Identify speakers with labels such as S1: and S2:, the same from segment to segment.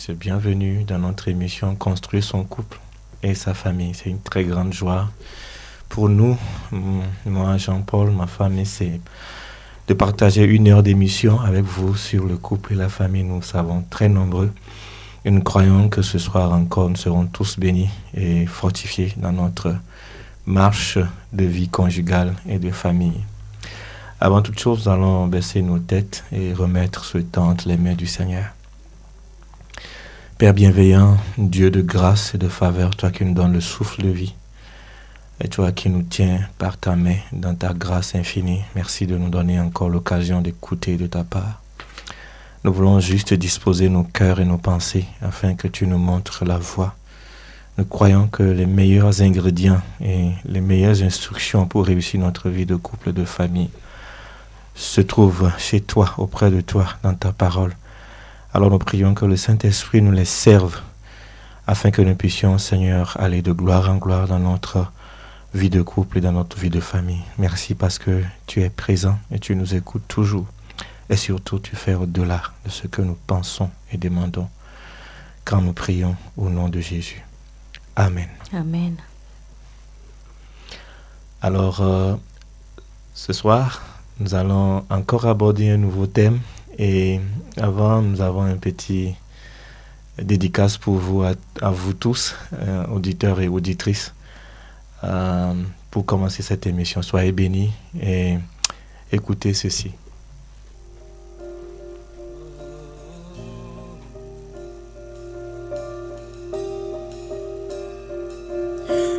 S1: c'est bienvenue dans notre émission Construire son couple et sa famille. C'est une très grande joie pour nous, moi Jean-Paul, ma femme, c'est de partager 1 heure d'émission avec vous sur le couple et la famille. Nous savons très nombreux et nous croyons que ce soir encore nous serons tous bénis et fortifiés dans notre marche de vie conjugale et de famille. Avant toute chose, nous allons baisser nos têtes et remettre ce temps entre les mains du Seigneur. Père bienveillant, Dieu de grâce et de faveur, toi qui nous donnes le souffle de vie, et toi qui nous tiens par ta main dans ta grâce infinie, merci de nous donner encore l'occasion d'écouter de ta part. Nous voulons juste disposer nos cœurs et nos pensées afin que tu nous montres la voie. Nous croyons que les meilleurs ingrédients et les meilleures instructions pour réussir notre vie de couple et de famille se trouvent chez toi, auprès de toi, dans ta parole. Alors nous prions que le Saint-Esprit nous les serve afin que nous puissions, Seigneur, aller de gloire en gloire dans notre vie de couple et dans notre vie de famille. Merci parce que tu es présent et tu nous écoutes toujours. Et surtout, tu fais au-delà de ce que nous pensons et demandons quand nous prions au nom de Jésus. Amen.
S2: Amen.
S1: Alors, ce soir, nous allons encore aborder un nouveau thème. Et avant, nous avons un petit dédicace pour vous, à vous tous, auditeurs et auditrices, pour commencer cette émission. Soyez bénis et écoutez ceci.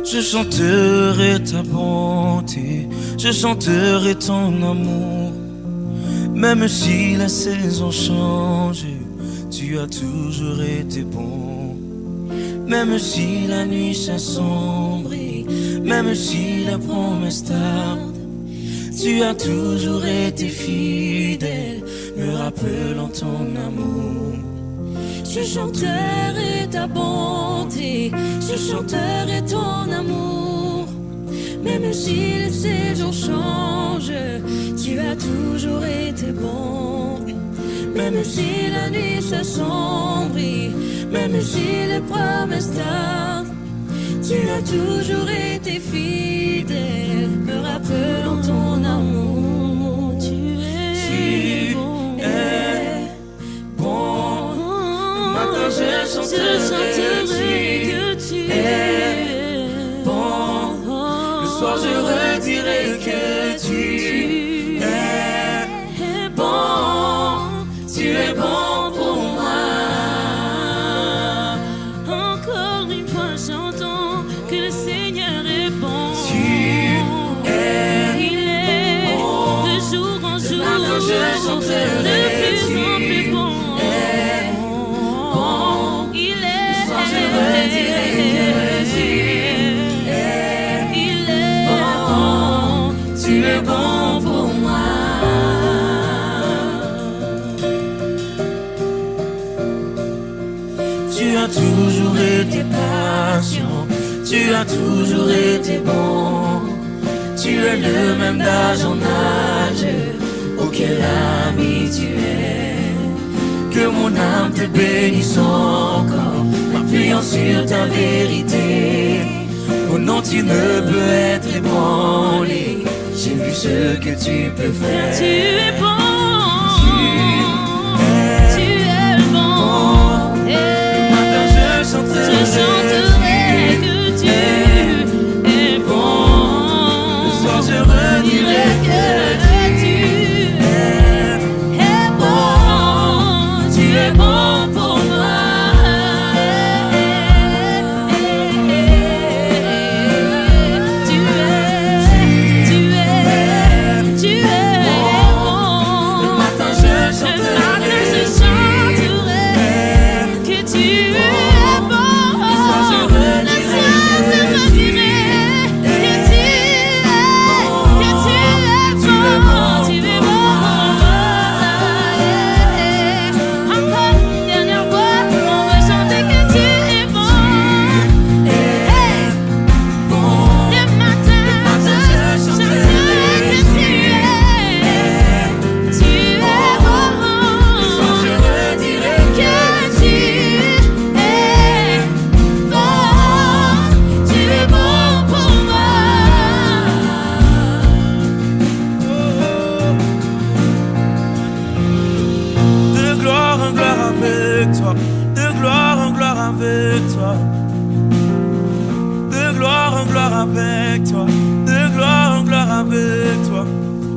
S3: Je chanterai ta bonté, je chanterai ton amour. Même si la saison change, tu as toujours été bon. Même si la nuit s'assombrit, même si la promesse tarde, tu as toujours été fidèle, me rappelant ton amour. Je chanterai ta bonté, je chanterai ton amour. Même si les saisons changent, tu as toujours été bon. Même si la nuit s'assombrit, même si les promesses tardent, tu as toujours été fidèle, me rappelant ton amour. Tu es bon. Maintenant je chanterai que tu es bon. Le soir je redirai que tu es bon. Tu es bon pour moi. Encore une fois chantons que le Seigneur est bon. Tu es Il est bon. De jour en jour. Maintenant je chanterai de plus en plus bon. Il est le soir je redirai que tu es Il est bon. Tu es bon pour moi. Tu as toujours été patient, tu as toujours été bon. Tu es le même d'âge en âge, auquel ami tu es. Que mon âme te bénisse encore, m'appuyant sur ta vérité. Oh non, tu ne peux être ébranlé, j'ai vu ce que tu peux faire. Tu es bon. Je chanterai que tu es bon. Le soir je redirai que tu es bon. Tu es bon pour moi. Tu es bon.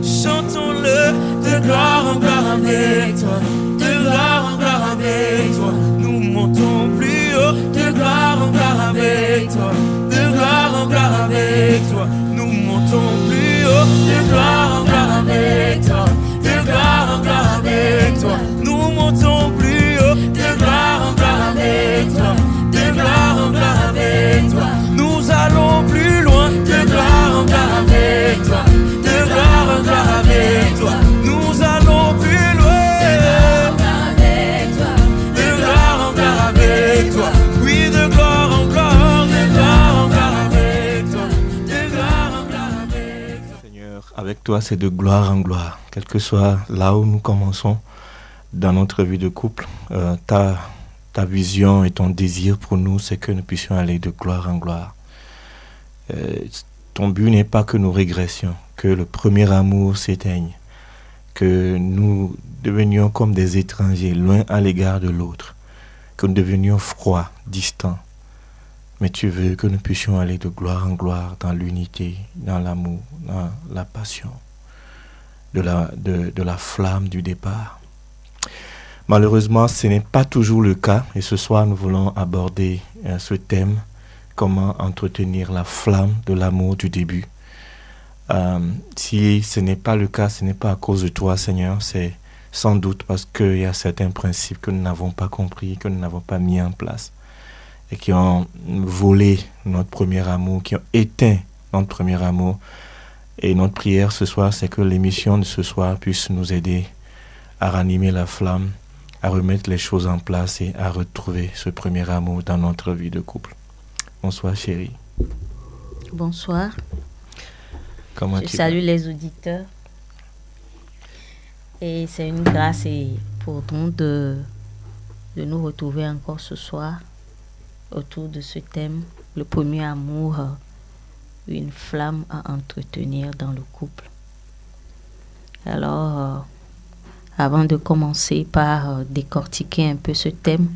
S3: Chantons-le de gloire en gloire avec toi, de gloire en gloire avec toi. Nous montons plus haut, de gloire en gloire avec toi, de gloire en gloire avec toi. Nous montons plus haut, de gloire en gloire avec toi, de gloire en gloire avec toi. Nous montons plus haut, de gloire en gloire avec toi, de gloire en gloire avec toi. Nous allons plus loin, de gloire en gloire avec toi, de gloire en gloire avec toi. Nous allons plus loin, de gloire en gloire avec toi. Oui, de gloire en gloire, de gloire en gloire avec toi, de gloire en gloire avec toi.
S1: Seigneur, avec toi, c'est de gloire en gloire. Quel que soit là où nous commençons dans notre vie de couple, ta vision et ton désir pour nous, c'est que nous puissions aller de gloire en gloire. Ton but n'est pas que nous régressions, que le premier amour s'éteigne, que nous devenions comme des étrangers, loin à l'égard de l'autre, que nous devenions froids, distants. Mais tu veux que nous puissions aller de gloire en gloire dans l'unité, dans l'amour, dans la passion, de la flamme du départ. Malheureusement, ce n'est pas toujours le cas et ce soir, nous voulons aborder ce thème, comment entretenir la flamme de l'amour du début. Si ce n'est pas le cas, ce n'est pas à cause de toi, Seigneur, c'est sans doute parce qu'il y a certains principes que nous n'avons pas compris, que nous n'avons pas mis en place et qui ont volé notre premier amour, qui ont éteint notre premier amour. Et notre prière ce soir, c'est que l'émission de ce soir puisse nous aider à ranimer la flamme, à remettre les choses en place et à retrouver ce premier amour dans notre vie de couple. Bonsoir chérie.
S2: Bonsoir.
S1: Comment
S2: Je
S1: tu
S2: salue les auditeurs. Et c'est une grâce pour nous de nous retrouver encore ce soir autour de ce thème, le premier amour, une flamme à entretenir dans le couple. Alors, avant de commencer par décortiquer un peu ce thème,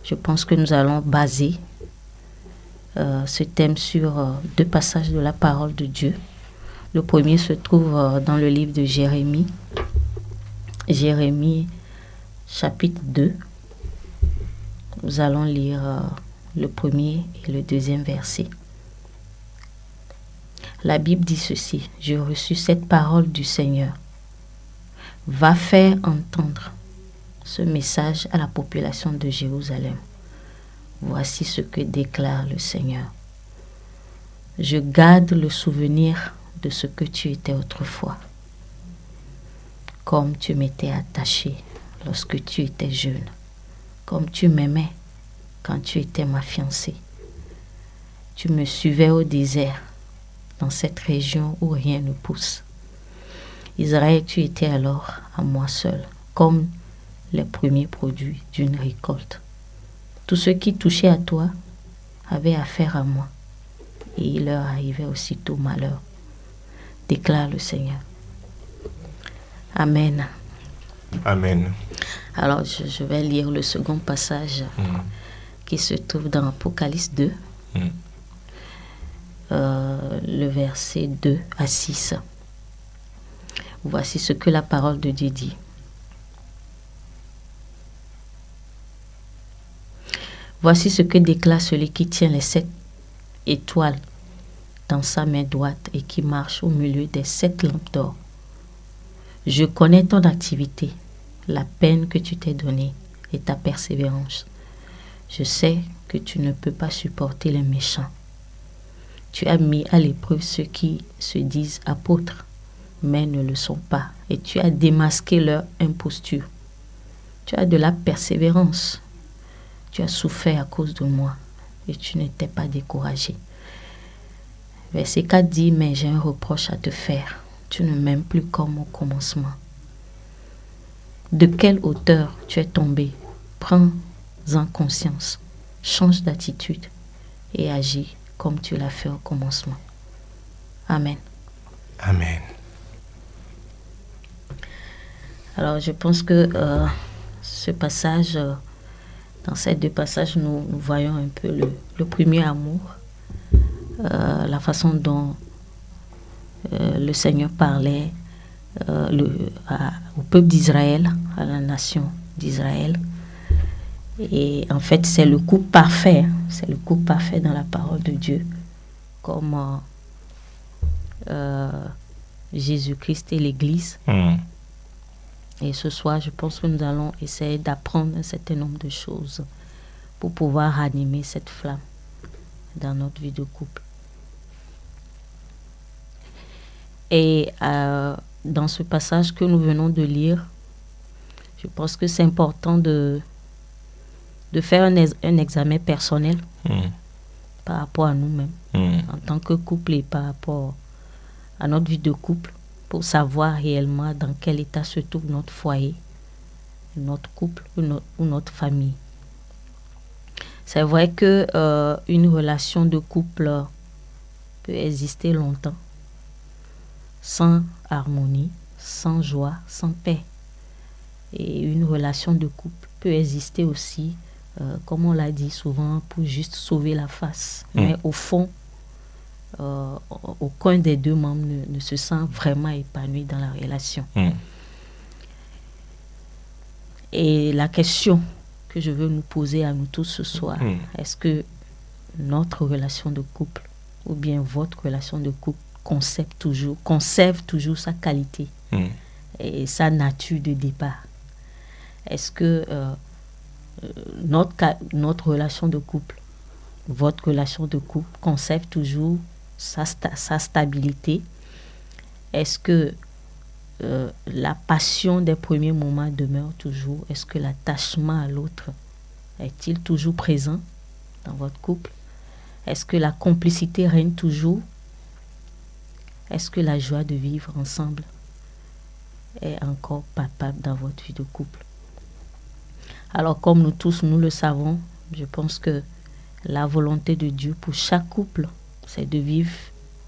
S2: je pense que nous allons baser ce thème sur deux passages de la parole de Dieu. Le premier se trouve dans le livre de Jérémie. Jérémie, chapitre 2. Nous allons lire le premier et le deuxième verset. La Bible dit ceci: j'ai reçu cette parole du Seigneur. Va faire entendre ce message à la population de Jérusalem. Voici ce que déclare le Seigneur. Je garde le souvenir de ce que tu étais autrefois, comme tu m'étais attaché lorsque tu étais jeune, comme tu m'aimais quand tu étais ma fiancée. Tu me suivais au désert, dans cette région où rien ne pousse. Israël, tu étais alors à moi seul, comme les premiers produits d'une récolte. Tous ceux qui touchaient à toi avaient affaire à moi, et il leur arrivait aussitôt malheur, déclare le Seigneur. Amen.
S1: Amen.
S2: Alors, je vais lire le second passage qui se trouve dans Apocalypse 2, le verset 2 à 6. Voici ce que la parole de Dieu dit. Voici ce que déclare celui qui tient les 7 étoiles dans sa main droite et qui marche au milieu des 7 lampes d'or. Je connais ton activité, la peine que tu t'es donnée et ta persévérance. Je sais que tu ne peux pas supporter les méchants. Tu as mis à l'épreuve ceux qui se disent apôtres, mais ne le sont pas, et tu as démasqué leur imposture. Tu as de la persévérance. Tu as souffert à cause de moi et tu n'étais pas découragé. Verset 4 dit, mais j'ai un reproche à te faire. Tu ne m'aimes plus comme au commencement. De quelle hauteur tu es tombé? Prends-en conscience. Change d'attitude et agis comme tu l'as fait au commencement. Amen.
S1: Amen.
S2: Alors, je pense que ce passage... dans ces deux passages, nous voyons un peu le premier amour, la façon dont le Seigneur parlait au peuple d'Israël, à la nation d'Israël. Et en fait, c'est le couple parfait. C'est le couple parfait dans la parole de Dieu. Comme Jésus-Christ et l'Église. Et ce soir, je pense que nous allons essayer d'apprendre un certain nombre de choses pour pouvoir ranimer cette flamme dans notre vie de couple. Et dans ce passage que nous venons de lire, je pense que c'est important de faire un examen personnel par rapport à nous-mêmes, en tant que couple et par rapport à notre vie de couple, pour savoir réellement dans quel état se trouve notre foyer, notre couple ou notre famille. C'est vrai que une relation de couple peut exister longtemps, sans harmonie, sans joie, sans paix. Et une relation de couple peut exister aussi, comme on l'a dit souvent, pour juste sauver la face. Mais au fond, aucun des deux membres ne se sent vraiment épanoui dans la relation. Et la question que je veux nous poser à nous tous ce soir, est-ce que notre relation de couple ou bien votre relation de couple conserve toujours sa qualité et sa nature de départ? Est-ce que notre relation de couple, votre relation de couple conserve toujours sa stabilité? Est-ce que la passion des premiers moments demeure toujours? Est-ce que l'attachement à l'autre est-il toujours présent dans votre couple? Est-ce que la complicité règne toujours? Est-ce que la joie de vivre ensemble est encore palpable dans votre vie de couple? Alors, comme nous tous, nous le savons, je pense que la volonté de Dieu pour chaque couple, c'est de vivre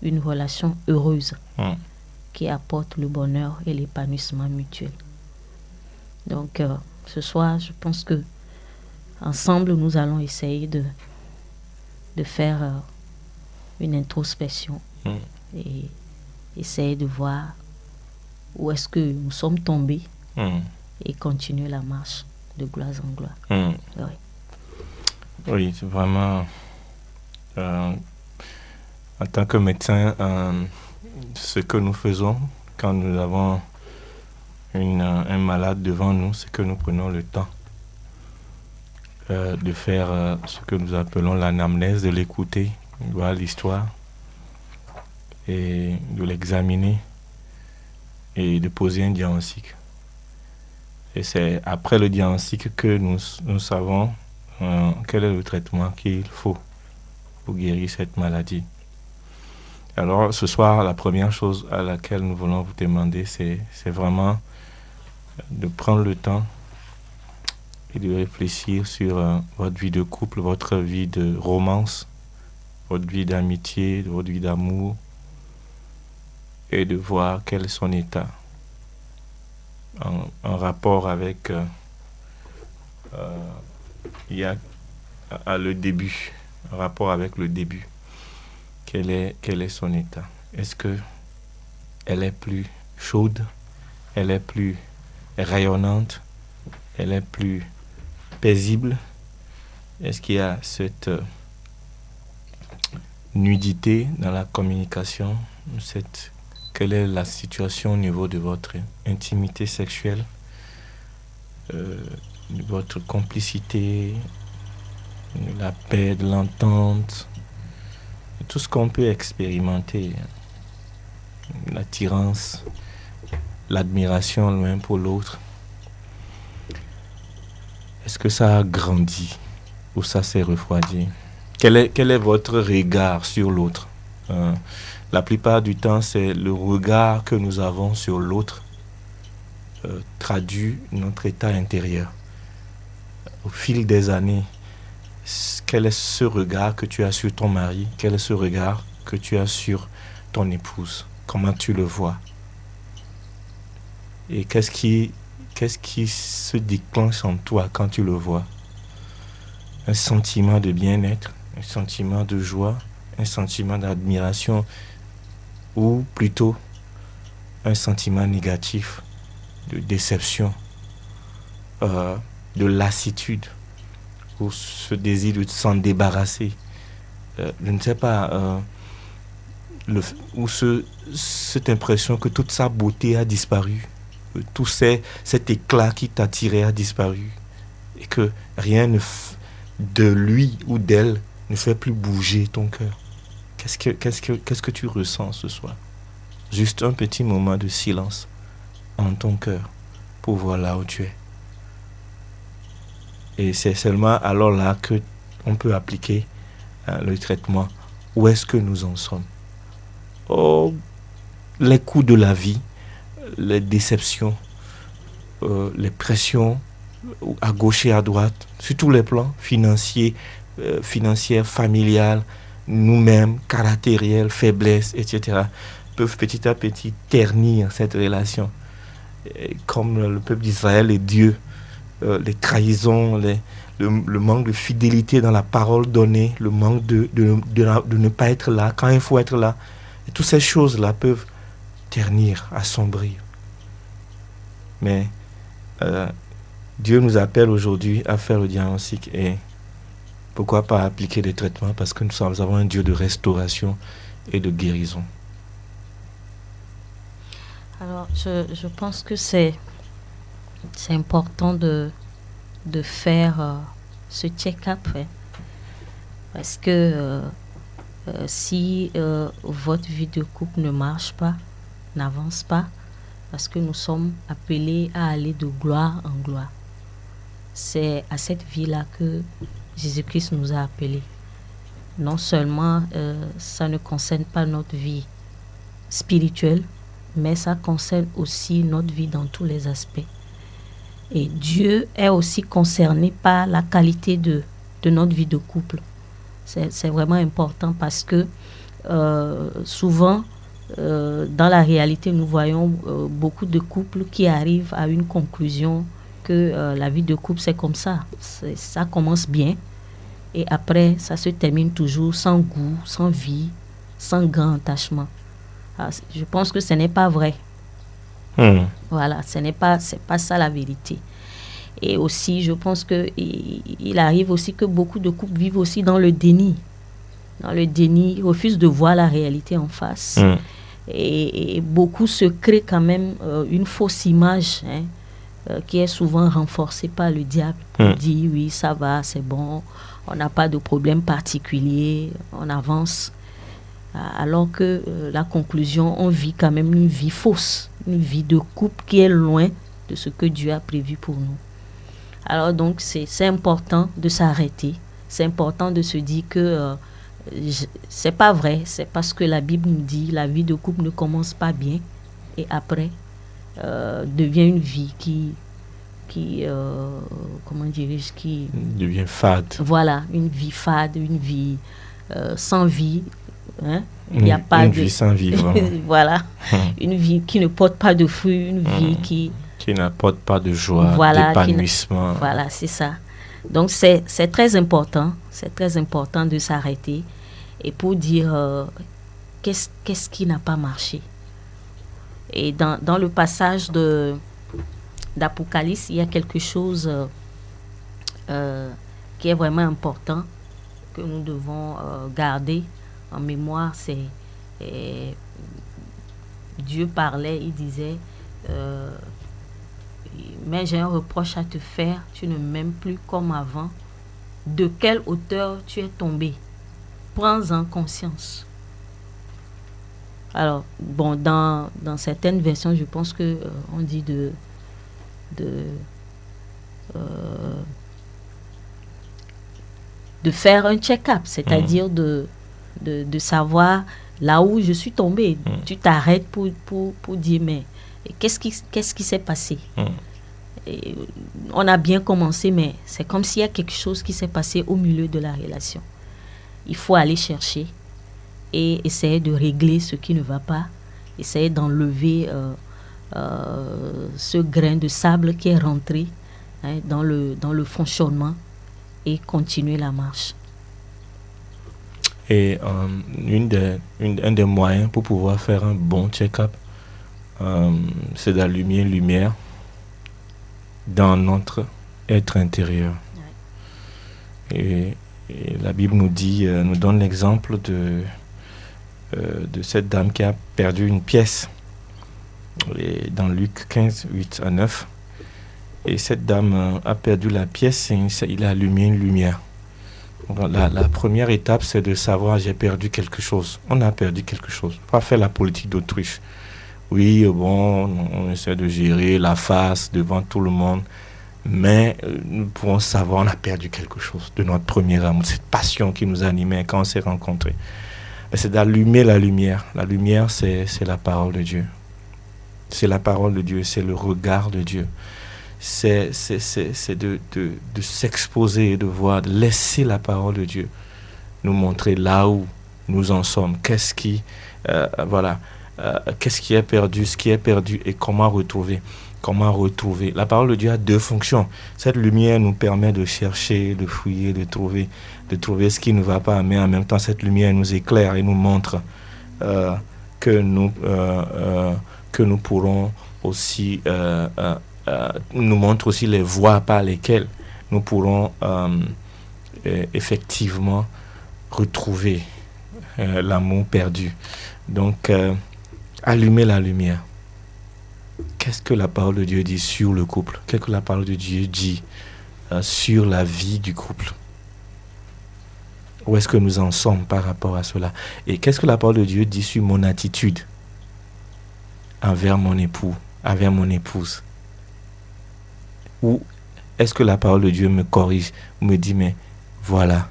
S2: une relation heureuse qui apporte le bonheur et l'épanouissement mutuel. Donc, ce soir, je pense que ensemble, nous allons essayer de faire une introspection et essayer de voir où est-ce que nous sommes tombés et continuer la marche de gloire en gloire.
S1: Oui, c'est vraiment... en tant que médecin, ce que nous faisons quand nous avons un malade devant nous, c'est que nous prenons le temps de faire ce que nous appelons l'anamnèse, de l'écouter, de voir l'histoire et de l'examiner et de poser un diagnostic. Et c'est après le diagnostic que nous savons quel est le traitement qu'il faut pour guérir cette maladie. Alors ce soir, la première chose à laquelle nous voulons vous demander, c'est vraiment de prendre le temps et de réfléchir sur votre vie de couple, votre vie de romance, votre vie d'amitié, votre vie d'amour, et de voir quel est son état en rapport avec le début, en rapport avec le début. Quel est son état? Est-ce que elle est plus chaude? Elle est plus rayonnante? Elle est plus paisible? Est-ce qu'il y a cette nudité dans la communication? Quelle est la situation au niveau de votre intimité sexuelle, de votre complicité, de la paix, de l'entente, de tout ce qu'on peut expérimenter, l'attirance, l'admiration l'un pour l'autre? Est-ce que ça a grandi ou ça s'est refroidi? Quel est votre regard sur l'autre? La plupart du temps, c'est le regard que nous avons sur l'autre traduit notre état intérieur. Au fil des années, quel est ce regard que tu as sur ton mari? Quel est ce regard que tu as sur ton épouse? Comment tu le vois? Et qu'est-ce qui se déclenche en toi quand tu le vois? Un sentiment de bien-être, un sentiment de joie, un sentiment d'admiration. ou plutôt un sentiment négatif de déception, de lassitude, ou ce désir de s'en débarrasser. Je ne sais pas, ou cette impression que toute sa beauté a disparu, que tout cet éclat qui t'attirait a disparu, et que rien de lui ou d'elle ne fait plus bouger ton cœur. Qu'est-ce que tu ressens ce soir? Juste un petit moment de silence en ton cœur pour voir là où tu es. Et c'est seulement alors là que on peut appliquer le traitement. Où est-ce que nous en sommes? Oh, les coups de la vie, les déceptions, les pressions à gauche et à droite, sur tous les plans, financiers, familiales, nous-mêmes, caractériels, faiblesses, etc., peuvent petit à petit ternir cette relation. Et comme le peuple d'Israël et Dieu, les trahisons, le manque de fidélité dans la parole donnée, le manque de ne pas être là quand il faut être là. Et toutes ces choses-là peuvent ternir, assombrir. Mais Dieu nous appelle aujourd'hui à faire le diagnostic et pourquoi pas appliquer des traitements, parce que nous avons un Dieu de restauration et de guérison.
S2: Alors, je pense que c'est important de faire ce check-up, hein, parce que si votre vie de couple ne marche pas, n'avance pas, parce que nous sommes appelés à aller de gloire en gloire. C'est à cette vie-là que Jésus-Christ nous a appelés. Non seulement ça ne concerne pas notre vie spirituelle, mais ça concerne aussi notre vie dans tous les aspects. Et Dieu est aussi concerné par la qualité de notre vie de couple. C'est vraiment important parce que souvent, dans la réalité, nous voyons beaucoup de couples qui arrivent à une conclusion que la vie de couple, c'est comme ça. Ça commence bien et après, ça se termine toujours sans goût, sans vie, sans grand attachement. Alors, je pense que ce n'est pas vrai. Voilà, c'est pas ça la vérité. Et aussi, je pense qu'il arrive aussi que beaucoup de couples vivent aussi dans le déni. Dans le déni, ils refusent de voir la réalité en face. Et beaucoup se créent quand même une fausse image, hein, qui est souvent renforcée par le diable. On dit, oui, ça va, c'est bon, on n'a pas de problème particulier, on avance. Alors que la conclusion, on vit quand même une vie fausse, une vie de couple qui est loin de ce que Dieu a prévu pour nous. Alors donc, c'est important de s'arrêter. C'est important de se dire que c'est pas vrai. C'est parce que la Bible nous dit la vie de couple ne commence pas bien et après devient une vie qui comment dirais-je, qui
S1: devient fade.
S2: Voilà, une vie fade, une vie sans vie. Hein? Il y a pas
S1: une vie sans vivre.
S2: Voilà, une vie qui ne porte pas de fruits, une vie qui
S1: n'apporte pas de joie,
S2: voilà,
S1: d'épanouissement.
S2: Voilà, c'est ça. Donc c'est très important de s'arrêter et pour dire qu'est-ce qui n'a pas marché. Et dans le passage d'Apocalypse, il y a quelque chose qui est vraiment important que nous devons garder en mémoire. C'est Dieu parlait, il disait mais j'ai un reproche à te faire, tu ne m'aimes plus comme avant. De quelle hauteur tu es tombé? Prends-en conscience. Alors, bon, dans certaines versions, je pense que on dit de faire un check-up, c'est-à-dire de savoir là où je suis tombé. Tu t'arrêtes pour dire, mais qu'est-ce qui s'est passé? Et on a bien commencé, mais c'est comme s'il y a quelque chose qui s'est passé au milieu de la relation. Il faut aller chercher et essayer de régler ce qui ne va pas, essayer d'enlever ce grain de sable qui est rentré, hein, dans le fonctionnement et continuer la marche.
S1: Et un des moyens pour pouvoir faire un bon check-up, c'est d'allumer une lumière dans notre être intérieur. Et la Bible nous donne l'exemple de cette dame qui a perdu une pièce. Et dans Luc 15, 8 à 9. Et cette dame a perdu la pièce et il a allumé une lumière. La première étape, c'est de savoir j'ai perdu quelque chose. On a perdu quelque chose. Pas faire la politique d'autruche. Oui, bon, on essaie de gérer la face devant tout le monde. Mais nous pouvons savoir on a perdu quelque chose de notre premier amour, cette passion qui nous animait quand on s'est rencontrés. C'est d'allumer la lumière. La lumière, c'est la parole de Dieu. C'est la parole de Dieu, c'est le regard de Dieu. C'est de s'exposer, de voir, de laisser la parole de Dieu nous montrer là où nous en sommes. Qu'est-ce qui est perdu, ce qui est perdu et comment retrouver. La parole de Dieu a deux fonctions. Cette lumière nous permet de chercher, de fouiller, de trouver ce qui ne va pas. Mais en même temps, cette lumière nous éclaire et nous montre que nous pourrons aussi nous montre aussi les voies par lesquelles nous pourrons effectivement retrouver l'amour perdu. Donc, allumer la lumière. Qu'est-ce que la parole de Dieu dit sur le couple? Qu'est-ce que la parole de Dieu dit sur la vie du couple? Où est-ce que nous en sommes par rapport à cela? Et qu'est-ce que la parole de Dieu dit sur mon attitude envers mon époux, envers mon épouse? Ou est-ce que la parole de Dieu me corrige, me dit, mais voilà,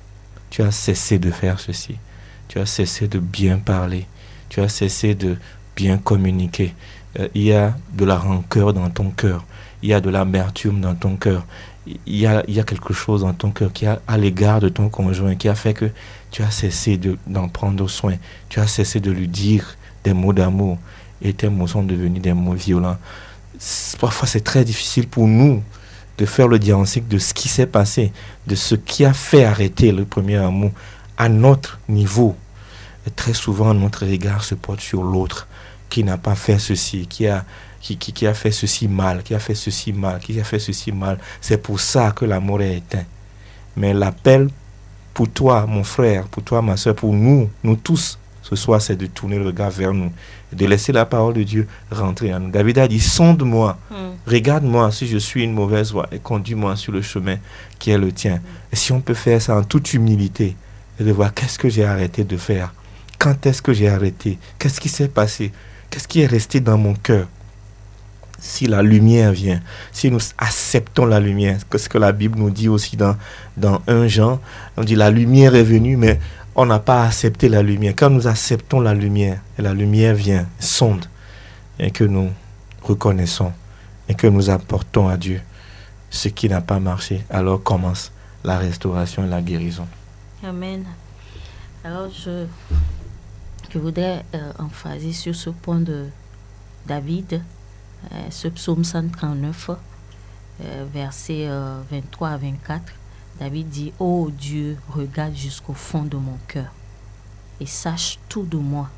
S1: tu as cessé de faire ceci, tu as cessé de bien parler, tu as cessé de bien communiquer, il y a de la rancœur dans ton cœur, il y a de l'amertume dans ton cœur, il y a quelque chose dans ton cœur qui a à l'égard de ton conjoint qui a fait que tu as cessé d'en prendre soin, tu as cessé de lui dire des mots d'amour et tes mots sont devenus des mots violents. Parfois c'est très difficile pour nous de faire le diagnostic de ce qui s'est passé, de ce qui a fait arrêter le premier amour à notre niveau. Et très souvent, notre regard se porte sur l'autre qui n'a pas fait ceci, qui a fait ceci mal, qui a fait ceci mal. C'est pour ça que l'amour est éteint. Mais l'appel pour toi, mon frère, pour toi, ma soeur, pour nous tous, ce soir, c'est de tourner le regard vers nous, de laisser la parole de Dieu rentrer en nous. David a dit, sonde-moi, regarde-moi si je suis une mauvaise voie et conduis-moi sur le chemin qui est le tien. Et si on peut faire ça en toute humilité, et de voir qu'est-ce que j'ai arrêté de faire, quand est-ce que j'ai arrêté, qu'est-ce qui s'est passé, qu'est-ce qui est resté dans mon cœur. Si la lumière vient, si nous acceptons la lumière, ce que la Bible nous dit aussi dans 1 Jean, on dit la lumière est venue, mais on n'a pas accepté la lumière. Quand nous acceptons la lumière, et la lumière vient, sonde, et que nous reconnaissons, et que nous apportons à Dieu ce qui n'a pas marché, alors commence la restauration et la guérison.
S2: Amen. Alors je voudrais emphaser sur ce point de David, ce psaume 139, versets 23 à 24. David dit, ô Dieu, regarde jusqu'au fond de mon cœur et sache tout de moi.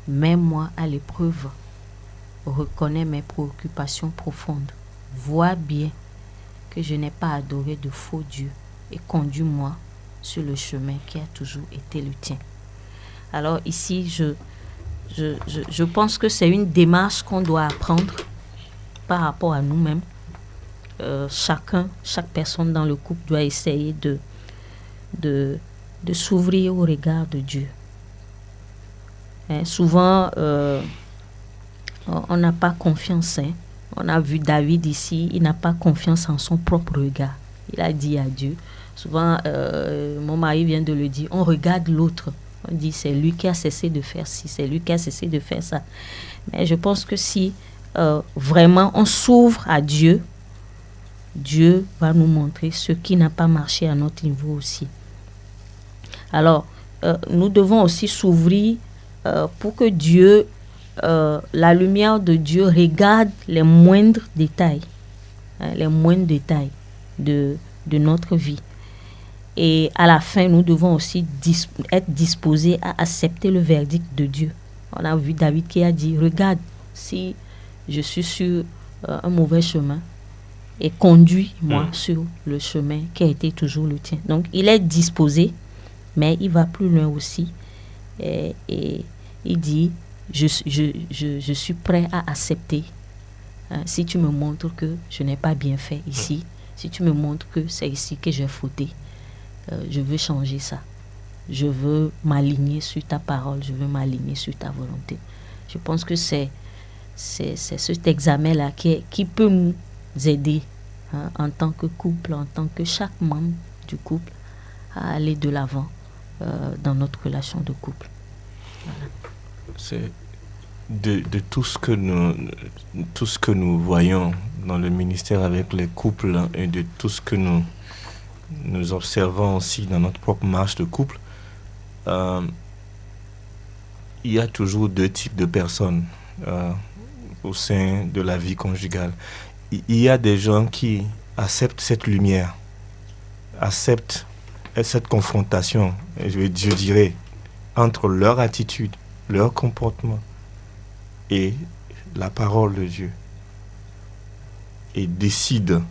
S2: Mets-moi à l'épreuve, reconnais mes préoccupations profondes. Vois bien que je n'ai pas adoré de faux dieux et conduis-moi sur le chemin qui a toujours été le tien. Alors ici, je pense que c'est une démarche qu'on doit apprendre par rapport à nous-mêmes. Chaque personne dans le couple doit essayer de s'ouvrir au regard de Dieu. Souvent, on n'a pas confiance. On a vu David ici, il n'a pas confiance en son propre regard. Il a dit à Dieu. Souvent, mon mari vient de le dire, on regarde l'autre. On dit, c'est lui qui a cessé de faire ci, c'est lui qui a cessé de faire ça. Mais je pense que si vraiment on s'ouvre à Dieu, Dieu va nous montrer ce qui n'a pas marché à notre niveau aussi. Alors, nous devons aussi s'ouvrir pour que Dieu, la lumière de Dieu regarde les moindres détails, de notre vie. Et à la fin, nous devons aussi être disposés à accepter le verdict de Dieu. On a vu David qui a dit, regarde, si je suis sur un mauvais chemin, et conduis-moi sur le chemin qui a été toujours le tien. Donc, il est disposé, mais il va plus loin aussi. Et il dit, je suis prêt à accepter. Si tu me montres que je n'ai pas bien fait ici, si tu me montres que c'est ici que j'ai fauté, je veux changer ça. Je veux m'aligner sur ta parole, je veux m'aligner sur ta volonté. Je pense que c'est cet examen-là qui peut nous aider en tant que couple, en tant que chaque membre du couple, à aller de l'avant dans notre relation de couple. Voilà.
S1: C'est de tout ce que nous voyons dans le ministère avec les couples et de tout ce que nous observons aussi dans notre propre marche de couple, il y a toujours deux types de personnes au sein de la vie conjugale. Il y a des gens qui acceptent cette lumière, acceptent cette confrontation, je dirais, entre leur attitude, leur comportement et la parole de Dieu, et décident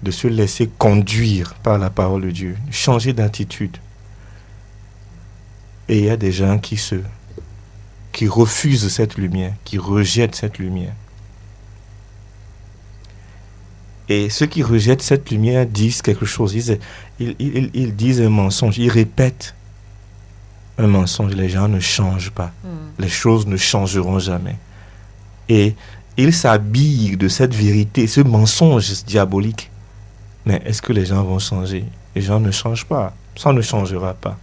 S1: de se laisser conduire par la parole de Dieu, changer d'attitude. Et il y a des gens qui refusent cette lumière, qui rejettent cette lumière. Et ceux qui rejettent cette lumière disent quelque chose, ils disent un mensonge, ils répètent un mensonge. Les gens ne changent pas, les choses ne changeront jamais. Et ils s'habillent de cette vérité, ce mensonge diabolique. Mais est-ce que les gens vont changer? Les gens ne changent pas, ça ne changera pas.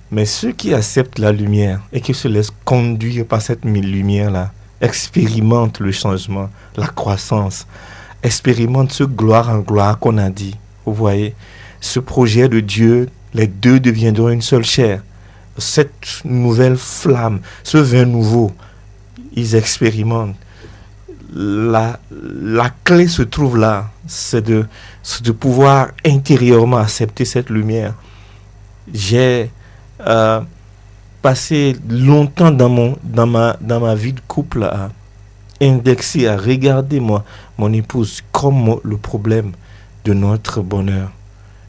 S1: Mais ceux qui acceptent la lumière et qui se laissent conduire par cette lumière-là, expérimentent le changement, la croissance, expérimentent ce gloire en gloire qu'on a dit. Vous voyez, ce projet de Dieu, les deux deviendront une seule chair. Cette nouvelle flamme, ce vin nouveau, ils expérimentent. La clé se trouve là, c'est de pouvoir intérieurement accepter cette lumière. J'ai passé longtemps dans ma vie de couple à indexer, à regarder mon épouse comme le problème de notre bonheur,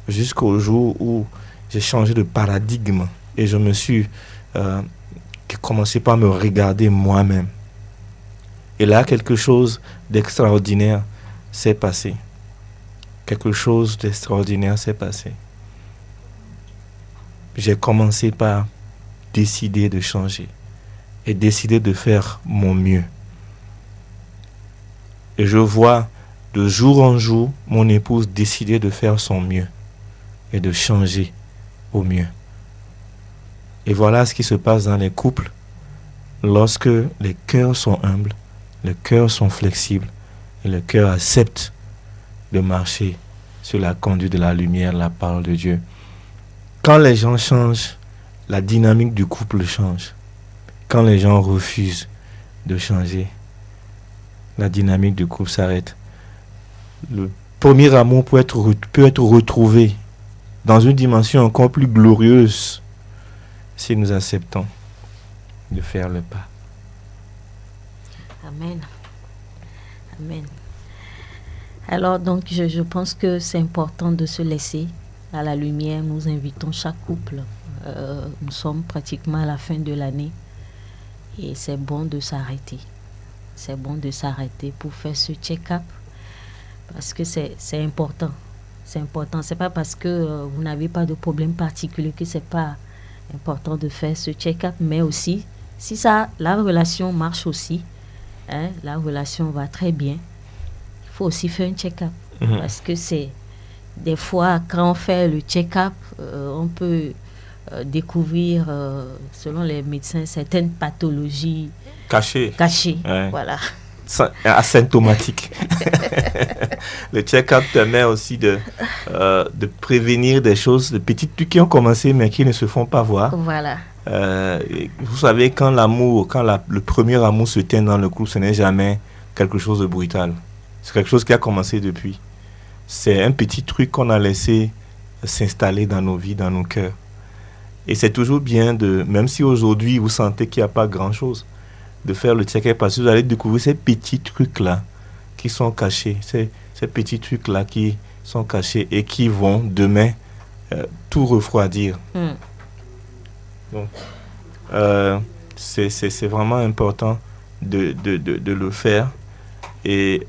S1: jusqu'au jour où j'ai changé de paradigme et je me suis commencé par me regarder moi-même. Et là, quelque chose d'extraordinaire s'est passé. Quelque chose d'extraordinaire s'est passé. J'ai commencé par décider de changer et décider de faire mon mieux. Et je vois de jour en jour mon épouse décider de faire son mieux et de changer au mieux. Et voilà ce qui se passe dans les couples lorsque les cœurs sont humbles, les cœurs sont flexibles et le cœur accepte de marcher sur la conduite de la lumière, la parole de Dieu. Quand les gens changent, la dynamique du couple change. Quand les gens refusent de changer, la dynamique du couple s'arrête. Le premier amour peut être retrouvé dans une dimension encore plus glorieuse si nous acceptons de faire le pas.
S2: Amen. Amen. Alors, donc, je pense que c'est important de se laisser à la lumière. Nous invitons chaque couple. Nous sommes pratiquement à la fin de l'année et c'est bon de s'arrêter. C'est bon de s'arrêter pour faire ce check-up parce que c'est important. C'est important. C'est pas parce que vous n'avez pas de problème particulier que c'est pas important de faire ce check-up, mais aussi si la relation marche aussi, la relation va très bien, il faut aussi faire un check-up. Parce que c'est des fois quand on fait le check-up, on peut découvrir, selon les médecins, certaines pathologies cachées. Ouais. Voilà.
S1: Asymptomatique. Le check-up permet aussi de prévenir des choses, de petites trucs qui ont commencé mais qui ne se font pas voir.
S2: Voilà.
S1: Vous savez, quand le premier amour se teint dans le couple, ce n'est jamais quelque chose de brutal. C'est quelque chose qui a commencé depuis. c'est un petit truc qu'on a laissé s'installer dans nos vies, dans nos cœurs. Et c'est toujours bien même si aujourd'hui vous sentez qu'il n'y a pas grand-chose, de faire le check-up parce que vous allez découvrir ces petits trucs-là qui sont cachés, ces petits trucs-là qui sont cachés et qui vont demain tout refroidir. Donc, c'est vraiment important de le faire et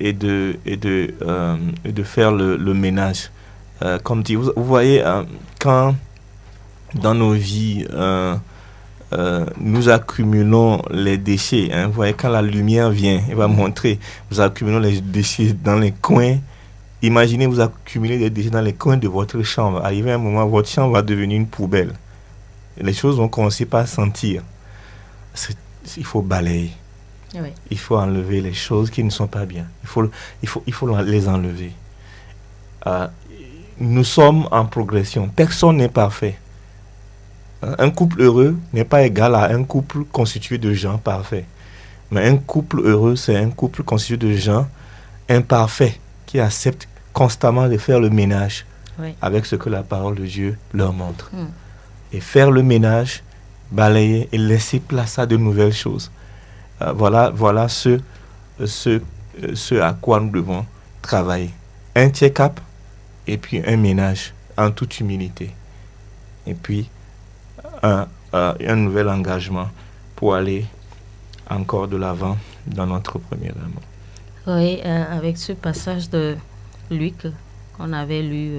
S1: de faire le ménage. Comme dit, vous voyez, quand dans nos vies, nous accumulons les déchets. Vous voyez, quand la lumière vient, elle va montrer, nous accumulons les déchets dans les coins. Imaginez, vous accumulez des déchets dans les coins de votre chambre. Arrivé un moment, votre chambre va devenir une poubelle. Les choses vont commencer par sentir. Il faut balayer.
S2: Oui.
S1: Il faut enlever les choses qui ne sont pas bien. Il faut les enlever. Nous sommes en progression. Personne n'est parfait. Un couple heureux n'est pas égal à un couple constitué de gens parfaits. Mais un couple heureux, c'est un couple constitué de gens imparfaits qui acceptent constamment de faire le ménage avec ce que la parole de Dieu leur montre. Et faire le ménage, balayer et laisser place à de nouvelles choses. Voilà ce à quoi nous devons travailler. Un check-up et puis un ménage en toute humilité. Et puis un nouvel engagement pour aller encore de l'avant dans notre premier amour.
S2: Oui, avec ce passage de Luc qu'on avait lu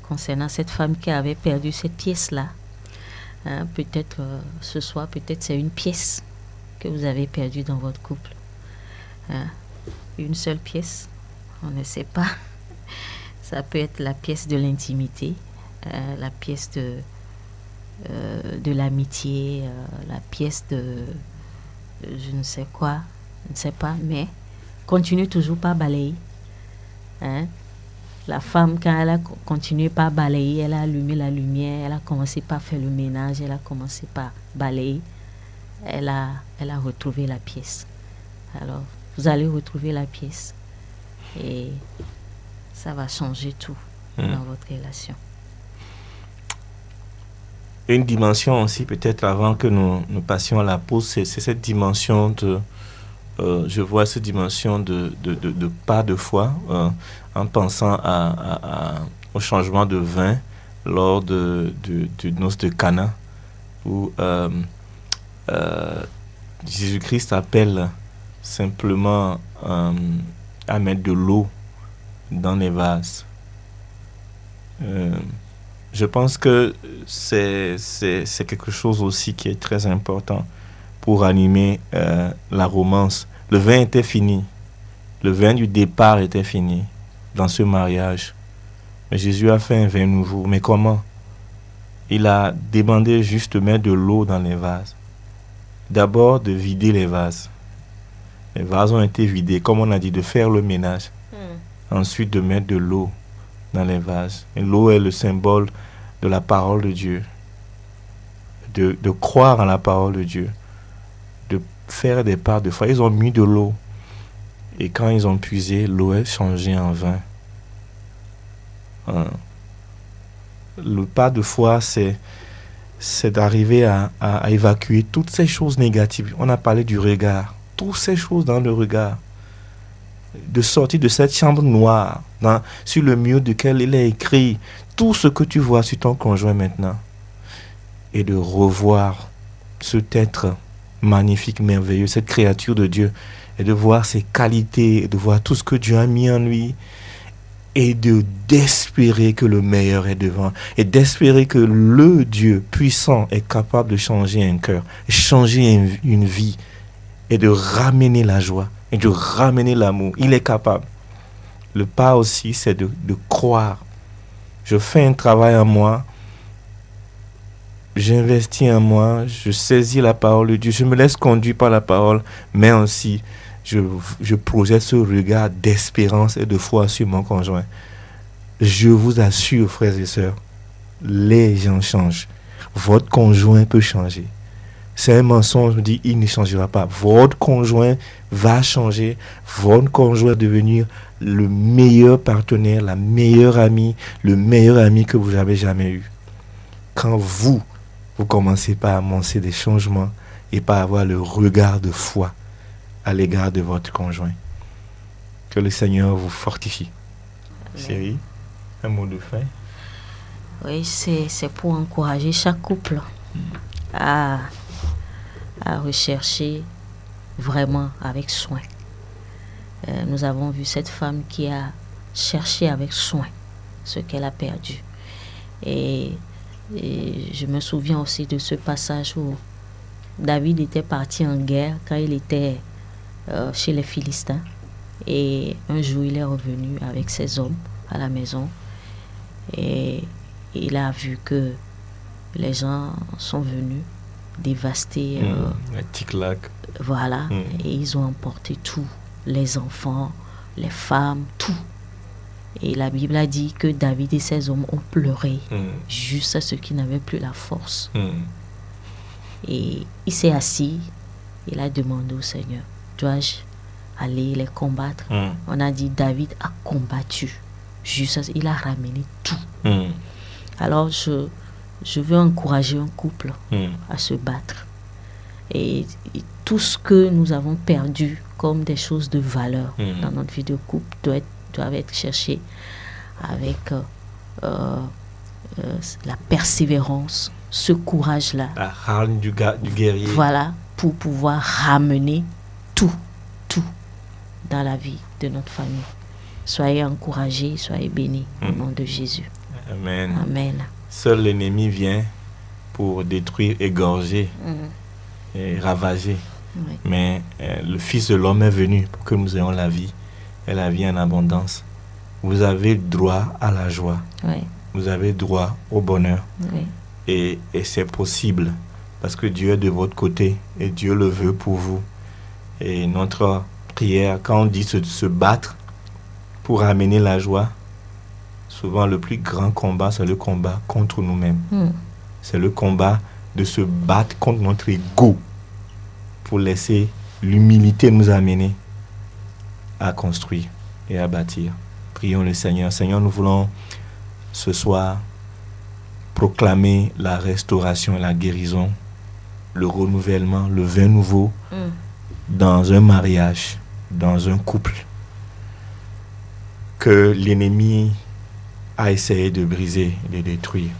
S2: concernant cette femme qui avait perdu cette pièce-là. Peut-être ce soir, peut-être c'est une pièce que vous avez perdue dans votre couple. Une seule pièce, on ne sait pas. Ça peut être la pièce de l'intimité, la pièce de l'amitié, la pièce de je ne sais quoi, je ne sais pas, mais continue toujours par balayer. La femme, quand elle a continué par balayer, elle a allumé la lumière, elle a commencé par faire le ménage, elle a commencé par balayer, elle a retrouvé la pièce. Alors, vous allez retrouver la pièce et ça va changer tout dans votre relation.
S1: Une dimension aussi, peut-être avant que nous passions à la pause, c'est cette dimension je vois cette dimension de pas de foi en pensant au changement de vin lors du noce de Cana où Jésus-Christ appelle simplement à mettre de l'eau dans les vases. Je pense que c'est quelque chose aussi qui est très important pour animer la romance. Le vin était fini. Le vin du départ était fini dans ce mariage. Mais Jésus a fait un vin nouveau. Mais comment? Il a demandé juste de mettre de l'eau dans les vases. D'abord, de vider les vases. Les vases ont été vidés, comme on a dit, de faire le ménage. Ensuite, de mettre de l'eau dans les vases. Et l'eau est le symbole de la parole de Dieu. De croire en la parole de Dieu. De faire des pas de foi. Ils ont mis de l'eau. Et quand ils ont puisé, l'eau est changée en vin. Le pas de foi, c'est d'arriver à évacuer toutes ces choses négatives. On a parlé du regard. Toutes ces choses dans le regard. De sortir de cette chambre noire sur le mur duquel il est écrit tout ce que tu vois sur ton conjoint maintenant. Et de revoir cet être magnifique, merveilleux, cette créature de Dieu. Et de voir ses qualités, et de voir tout ce que Dieu a mis en lui. Et d'espérer que le meilleur est devant. Et d'espérer que le Dieu puissant est capable de changer un cœur, changer une vie. Et de ramener la joie. Et de ramener l'amour. Il est capable. Le pas aussi, c'est de croire. Je fais un travail en moi. J'investis en moi. Je saisis la parole de Dieu. Je me laisse conduire par la parole. Mais aussi, je projette ce regard d'espérance et de foi sur mon conjoint. Je vous assure, frères et sœurs, les gens changent. Votre conjoint peut changer. C'est un mensonge, on dit il ne changera pas. Votre conjoint va changer, votre conjoint va devenir le meilleur partenaire, la meilleure amie, le meilleur ami que vous avez jamais eu. Quand vous commencez pas à annoncer des changements et pas avoir le regard de foi à l'égard de votre conjoint. Que le Seigneur vous fortifie. Amen. Chérie, un mot de fin?
S2: Oui, c'est pour encourager chaque couple à rechercher vraiment avec soin. Nous avons vu cette femme qui a cherché avec soin ce qu'elle a perdu. Et je me souviens aussi de ce passage où David était parti en guerre quand il était chez les Philistins. Et un jour, il est revenu avec ses hommes à la maison. Et il a vu que les gens sont venus dévaster
S1: Tiklag.
S2: Voilà. Et ils ont emporté tout, les enfants, les femmes, tout. Et la Bible a dit que David et ses hommes ont pleuré juste à ceux qui n'avaient plus la force. Et il s'est assis, il a demandé au Seigneur, dois-je aller les combattre? On a dit David a combattu, juste il a ramené tout. Alors je veux encourager un couple à se battre. Et tout ce que nous avons perdu comme des choses de valeur dans notre vie de couple doivent être cherchés avec la persévérance, ce courage-là.
S1: La hargne du guerrier.
S2: Voilà, pour pouvoir ramener tout dans la vie de notre famille. Soyez encouragés, soyez bénis au nom de Jésus.
S1: Amen.
S2: Amen.
S1: Seul l'ennemi vient pour détruire, égorger et ravager.
S2: Oui.
S1: Mais le Fils de l'homme est venu pour que nous ayons la vie et la vie en abondance. Vous avez droit à la joie.
S2: Oui.
S1: Vous avez droit au bonheur.
S2: Oui.
S1: Et c'est possible parce que Dieu est de votre côté et Dieu le veut pour vous. Et notre prière, quand on dit se battre pour amener la joie, souvent le plus grand combat, c'est le combat contre nous-mêmes. C'est le combat de se battre contre notre ego pour laisser l'humilité nous amener à construire et à bâtir. Prions le Seigneur. Seigneur, nous voulons ce soir proclamer la restauration et la guérison, le renouvellement, le vin nouveau dans un mariage, dans un couple que l'ennemi a essayé de briser, de détruire,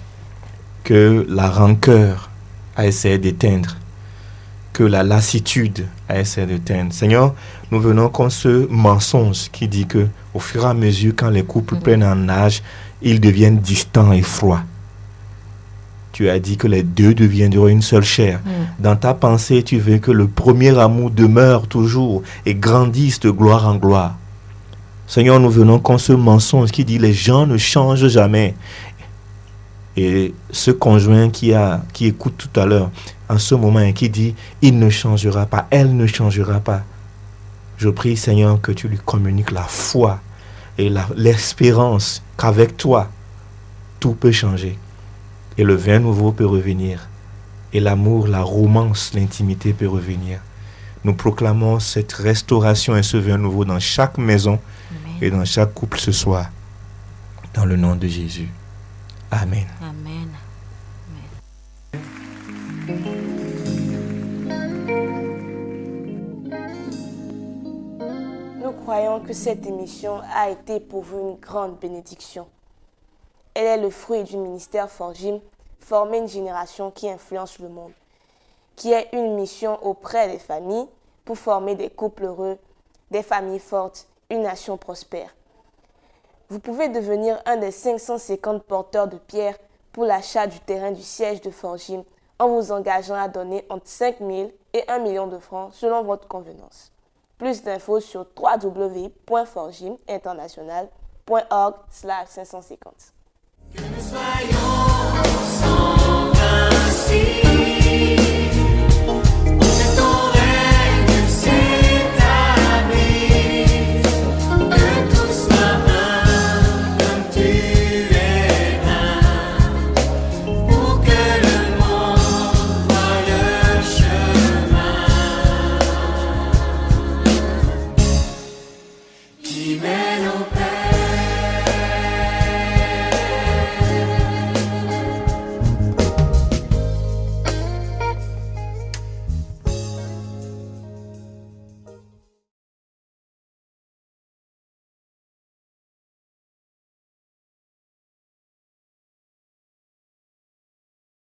S1: que la rancœur a essayé d'éteindre, que la lassitude a essayé d'éteindre. Seigneur, nous venons contre ce mensonge qui dit que au fur et à mesure, quand les couples prennent en âge, ils deviennent distants et froids. Tu as dit que les deux deviendront une seule chair. Dans ta pensée, tu veux que le premier amour demeure toujours et grandisse de gloire en gloire. Seigneur, nous venons contre ce mensonge qui dit les gens ne changent jamais. Et ce conjoint qui écoute tout à l'heure, en ce moment, et qui dit il ne changera pas, elle ne changera pas. Je prie, Seigneur, que tu lui communiques la foi et l'espérance qu'avec toi, tout peut changer. Et le vin nouveau peut revenir. Et l'amour, la romance, l'intimité peut revenir. Nous proclamons cette restauration et ce vin nouveau dans chaque maison et dans chaque couple ce soir. Dans le nom de Jésus. Amen.
S2: Amen.
S4: Nous croyons que cette émission a été pour vous une grande bénédiction. Elle est le fruit du ministère Forgim, former une génération qui influence le monde, qui est une mission auprès des familles pour former des couples heureux, des familles fortes, une nation prospère. Vous pouvez devenir un des 550 porteurs de pierres pour l'achat du terrain du siège de Forgim en vous engageant à donner entre 5 000 et 1 million de francs selon votre convenance. Plus d'infos sur www.forgiminternational.org/550.
S3: Que nous soyons ensemble ainsi.